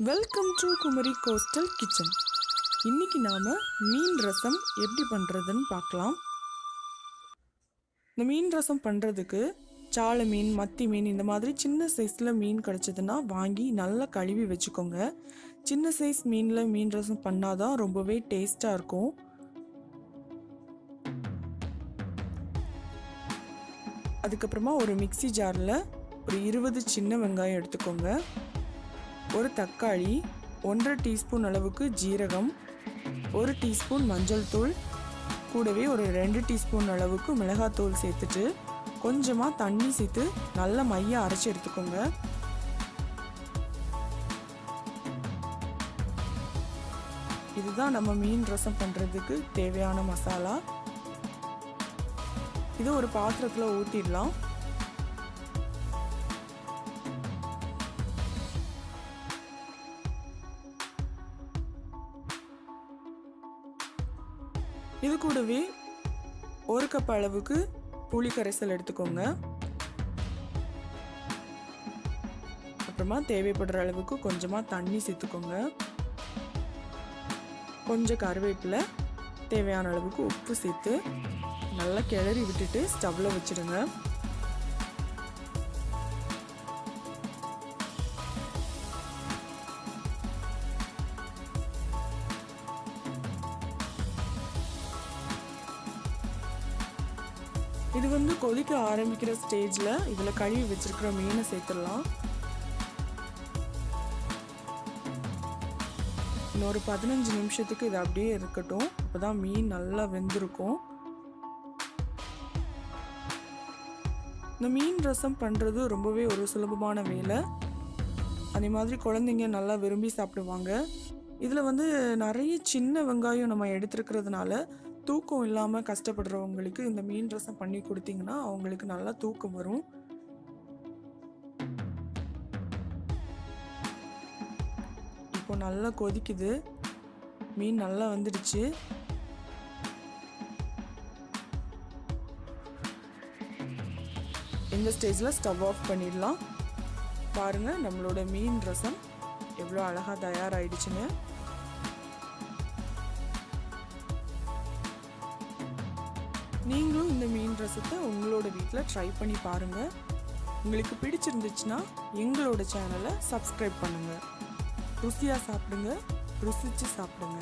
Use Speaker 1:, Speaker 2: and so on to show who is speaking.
Speaker 1: Welcome to Kumari coastal kitchen. இன்னைக்கு நாம மீன் ரசம் எப்படி பண்ணுறதுன்னு பார்க்கலாம். இந்த மீன் ரசம் பண்ணுறதுக்கு சாலை மீன், மத்தி மீன் இந்த மாதிரி சின்ன சைஸில் மீன் கிடச்சதுன்னா வாங்கி நல்லா கழுவி வச்சுக்கோங்க. சின்ன சைஸ் மீனில் மீன் ரசம் பண்ணாதான் ரொம்பவே டேஸ்ட்டாக இருக்கும். அதுக்கப்புறமா ஒரு மிக்சி ஜாரில் ஒரு 20 சின்ன வெங்காயம் எடுத்துக்கோங்க. ஒரு தக்காளி, 1.5 டீஸ்பூன் அளவுக்கு ஜீரகம், 1 டீஸ்பூன் மஞ்சள் தூள், கூடவே ஒரு 2 டீஸ்பூன் அளவுக்கு மிளகாத்தூள் சேர்த்துட்டு கொஞ்சமாக தண்ணி சேர்த்து நல்லா மைய அரைச்சி எடுத்துக்கோங்க. இதுதான் நம்ம மீன் ரசம் பண்ணுறதுக்கு தேவையான மசாலா. இது ஒரு பாத்திரத்தில் ஊற்றிடலாம். இது கூடவே 1 கப் அளவுக்கு புளி கரைசல் எடுத்துக்கோங்க. அப்புறமா தேவைப்படுற அளவுக்கு கொஞ்சமாக தண்ணி சேர்த்துக்கோங்க. கொஞ்சம் கருவேப்பிலை, தேவையான அளவுக்கு உப்பு சேர்த்து நல்லா கிளறி விட்டுட்டு ஸ்டவ்வில் வச்சுடுங்க. இது கொதிக்க ஆரம்பிக்கிற ஸ்டேஜில் இதில் கழுவி வச்சிருக்கிற மீனை சேர்த்துடலாம். இன்னொரு 15 நிமிஷத்துக்கு இது அப்படியே இருக்கட்டும். அப்போதான் மீன் நல்லா வெந்திருக்கும். இந்த மீன் ரசம் பண்ணுறது ரொம்பவே ஒரு சுலபமான வேலை. அதே மாதிரி குழந்தைங்க நல்லா விரும்பி சாப்பிடுவாங்க. இதில் நிறைய சின்ன வெங்காயம் நம்ம எடுத்துருக்கிறதுனால தூக்கம் இல்லாமல் கஷ்டப்படுறவங்களுக்கு இந்த மீன் ரசம் பண்ணி கொடுத்தீங்கன்னா அவங்களுக்கு நல்லா தூக்கம் வரும். இப்போ நல்லா கொதிக்குது, மீன் நல்லா வந்துடுச்சு. இந்த ஸ்டேஜில் ஸ்டவ் ஆஃப் பண்ணிடலாம். பாருங்கள், நம்மளோட மீன் ரசம் எவ்வளோ அழகாக தயாராகிடுச்சுன்னு. நீங்களும் இந்த மீன் ரசத்தை உங்களோட வீட்டில் ட்ரை பண்ணி பாருங்கள். உங்களுக்கு பிடிச்சிருந்துச்சுன்னா எங்களோட சேனலை சப்ஸ்கிரைப் பண்ணுங்கள். ருசியாக சாப்பிடுங்க, ருசிச்சு சாப்பிடுங்க.